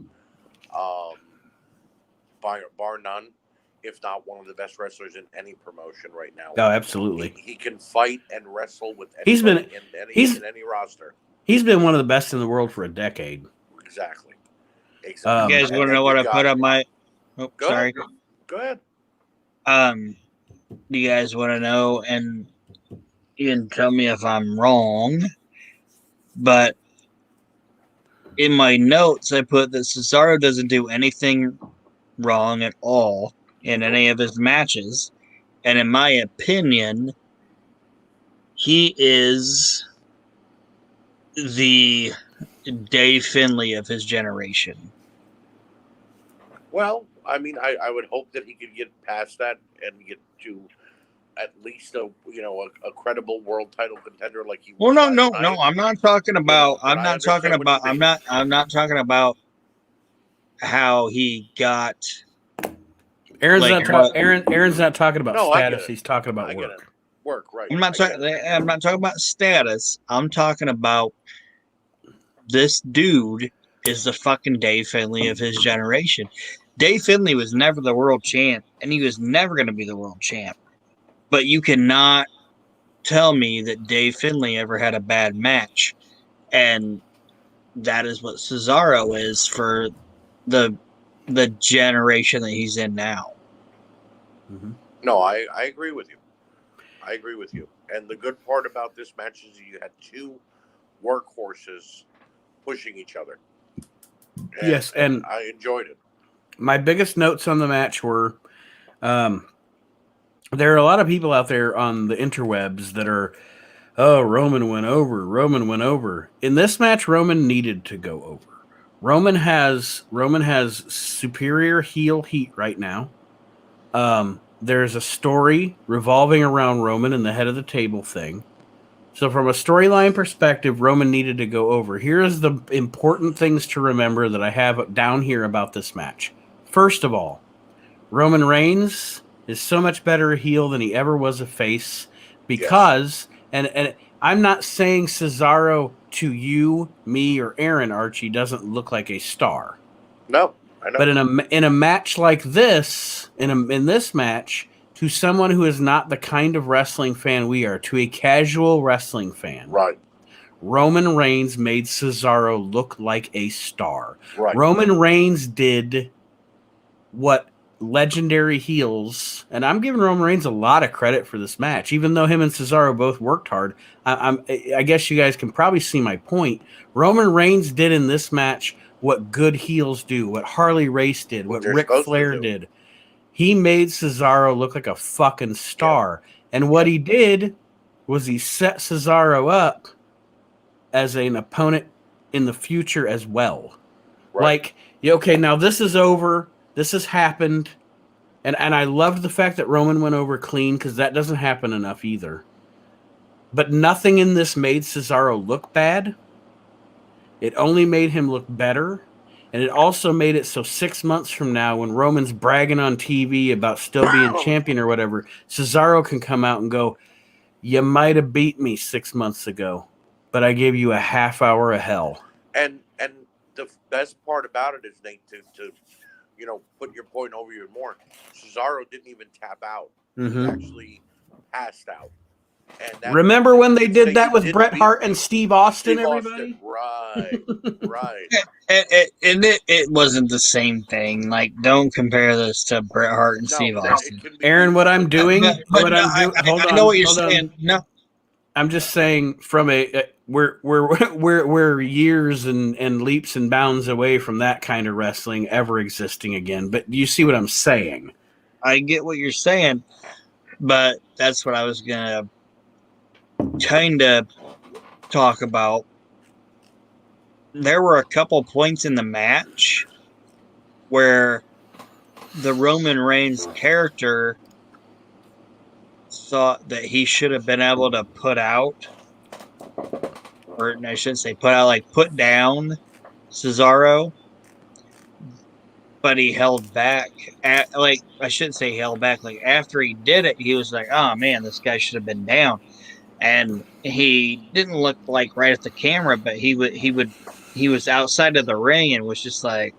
Bar none, if not one of the best wrestlers in any promotion right now. Oh, absolutely. He can fight and wrestle with anybody in any roster. He's been one of the best in the world for a decade. Exactly. You guys want to know what I put on my... Oh, sorry. Go ahead. Do you guys want to know, and you can tell me if I'm wrong, but in my notes I put that Cesaro doesn't do anything wrong at all in any of his matches, and in my opinion, he is the Dave Finlay of his generation. Well, I mean, I would hope that he could get past that and get to at least a credible world title contender like he Well, was no. last night. I'm not talking about. But I understand what you mean. I'm not talking about how he got. Aaron's Like, Aaron's not talking about No, I get status. it. He's talking about I get work. it. Work, right? I'm not talking about status. I'm talking about this dude is the fucking Dave Finlay of his generation. Dave Finlay was never the world champ, and he was never going to be the world champ. But you cannot tell me that Dave Finlay ever had a bad match. And that is what Cesaro is for the generation that he's in now. Mm-hmm. No, I agree with you. I agree with you. And the good part about this match is you had two workhorses pushing each other. And I enjoyed it. My biggest notes on the match were there are a lot of people out there on the interwebs that are, oh, Roman went over. In this match, Roman needed to go over. Roman has superior heel heat right now. There's a story revolving around Roman and the head of the table thing. So from a storyline perspective, Roman needed to go over. Here's the important things to remember that I have down here about this match. First of all, Roman Reigns is so much better a heel than he ever was a face because, yes. and I'm not saying Cesaro to you, me, or Aaron, Archie, doesn't look like a star. No, I know. But in a match like this, in this match, to someone who is not the kind of wrestling fan we are, to a casual wrestling fan, right? Roman Reigns made Cesaro look like a star. Right. Roman Reigns did what legendary heels, and I'm giving Roman Reigns a lot of credit for this match, even though him and Cesaro both worked hard. I guess you guys can probably see my point. Roman Reigns did in this match what good heels do, what Harley Race did, what Ric Flair did. He made Cesaro look like a fucking star. Yeah. And what he did was he set Cesaro up as an opponent in the future as well. Right. Like, okay, now this is over. This has happened. And I loved the fact that Roman went over clean because that doesn't happen enough either. But nothing in this made Cesaro look bad. It only made him look better. And it also made it so 6 months from now, when Roman's bragging on TV about still being champion or whatever, Cesaro can come out and go, you might have beat me 6 months ago, but I gave you a half hour of hell. And the best part about it is, Nate, to put your point over even more, Cesaro didn't even tap out. Mm-hmm. He actually passed out. And remember when they did that with Bret Hart and Steve Austin, everybody? Right. And it wasn't the same thing. Like, don't compare this to Bret Hart and Steve Austin. Aaron, what I'm doing, hold on. I know what you're saying. No, I'm just saying from we're years and leaps and bounds away from that kind of wrestling ever existing again. But you see what I'm saying? I get what you're saying, but that's what I was gonna kind of talk about. There were a couple points in the match where the Roman Reigns character thought that he should have been able to put out, or I shouldn't say put out, like put down Cesaro, but he held back. I shouldn't say held back. Like, after he did it, he was like, "Oh man, this guy should have been down." And he didn't look like right at the camera, but he was outside of the ring and was just like,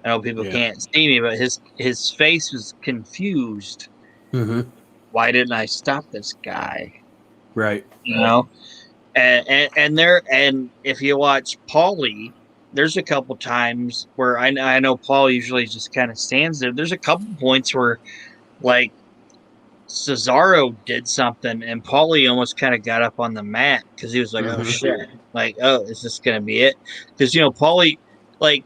I know people can't see me, but his face was confused. Mm-hmm. Why didn't I stop this guy? Right. You know? And if you watch Paulie, there's a couple times where I know Paul usually just kind of stands there. There's a couple points where, like, Cesaro did something and Paulie almost kind of got up on the mat because he was like, oh shit, like, oh, is this gonna be it? Because Paulie, like,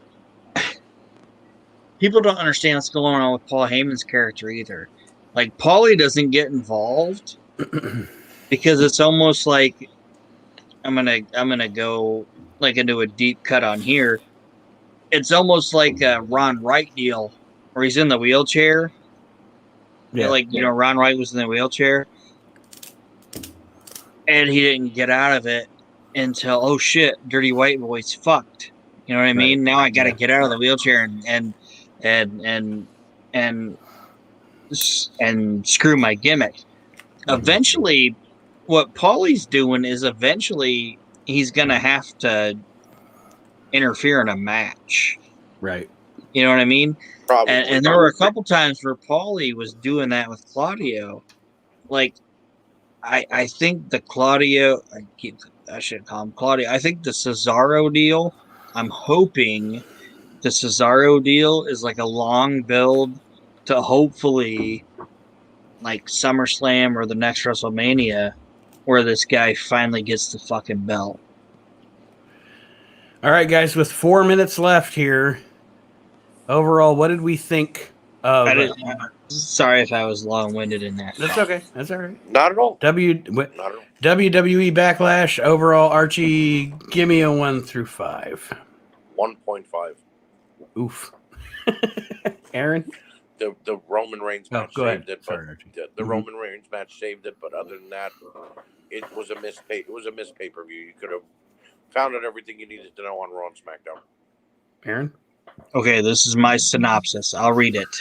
people don't understand what's going on with Paul Heyman's character either. Like, Paulie doesn't get involved because it's almost like, I'm gonna go like into a deep cut on here. It's almost like a Ron Wright deal where he's in the wheelchair. Yeah, Ron Wright was in the wheelchair. and he didn't get out of it until, oh shit, Dirty White Boy's fucked. You know what I mean? Now I got to get out of the wheelchair and screw my gimmick. Eventually, what Paulie's doing is eventually he's gonna have to interfere in a match. Right. You know what I mean? Probably. And there were a couple times where Paulie was doing that with Claudio. Like, I think the Claudio, I should call him Claudio. I think the Cesaro deal, I'm hoping the Cesaro deal is like a long build to hopefully like SummerSlam or the next WrestleMania where this guy finally gets the fucking belt. All right, guys, with 4 minutes left here, overall, what did we think of... Sorry if I was long-winded in that. That's okay. That's all right. Not at all. WWE Backlash, overall, Archie, give me a 1 through 5. 1.5. Oof. Aaron? The Roman Reigns match saved it, but Sorry, the Roman Reigns match saved it. But other than that, it was a missed pay-per-view. You could have found out everything you needed to know on Raw and SmackDown. Aaron? Okay, this is my synopsis. I'll read it.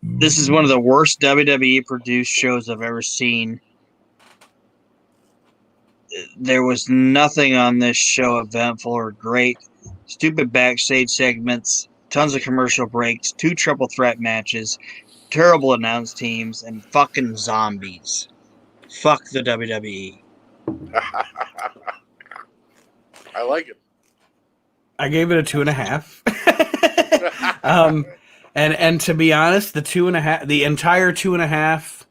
This is one of the worst WWE produced shows I've ever seen. There was nothing on this show eventful or great. Stupid backstage segments, tons of commercial breaks, 2 triple threat matches, terrible announce teams, and fucking zombies. Fuck the WWE. I like it. I gave it a 2.5. And to be honest, the entire 2.5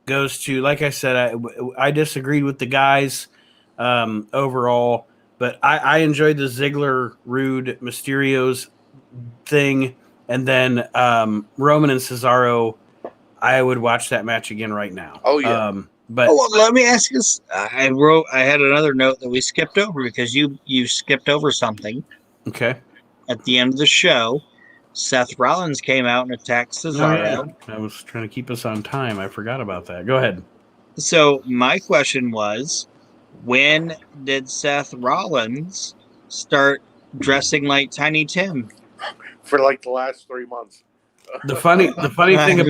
goes to, like I said, I disagreed with the guys overall, but I enjoyed the Ziggler, Rude, Mysterio's thing, and then Roman and Cesaro. I would watch that match again right now. Oh yeah. Well, let me ask you this. I had another note that we skipped over because you skipped over something. Okay. At the end of the show, Seth Rollins came out and attacked Cesaro. Oh, yeah. I was trying to keep us on time. I forgot about that. Go ahead. So my question was, when did Seth Rollins start dressing like Tiny Tim? For like the last 3 months. The funny thing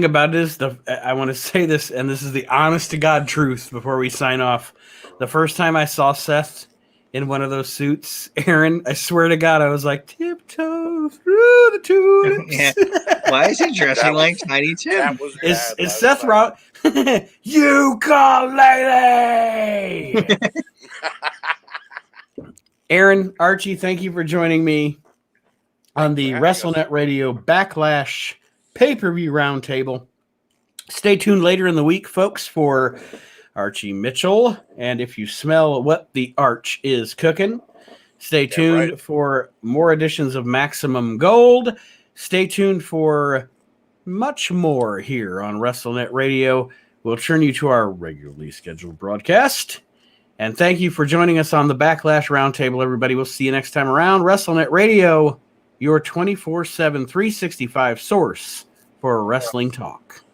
about it is I want to say this, and this is the honest to God truth before we sign off. The first time I saw Seth in one of those suits, Aaron, I swear to God, I was like, tiptoe through the tulips. Yeah. Why is he dressing like Tiny Tim? That was bad. Is Seth Rollins? You call lady. Aaron, Archie, thank you for joining me on the WrestleNet Radio Backlash pay-per-view roundtable. Stay tuned later in the week, folks, for Archie Mitchell. And if you smell what the Arch is cooking, stay tuned for more editions of Maximum Gold. Stay tuned for much more here on WrestleNet Radio. We'll turn you to our regularly scheduled broadcast. And thank you for joining us on the Backlash Roundtable, everybody. We'll see you next time around. WrestleNet Radio, your 24/7, 365 source for wrestling talk.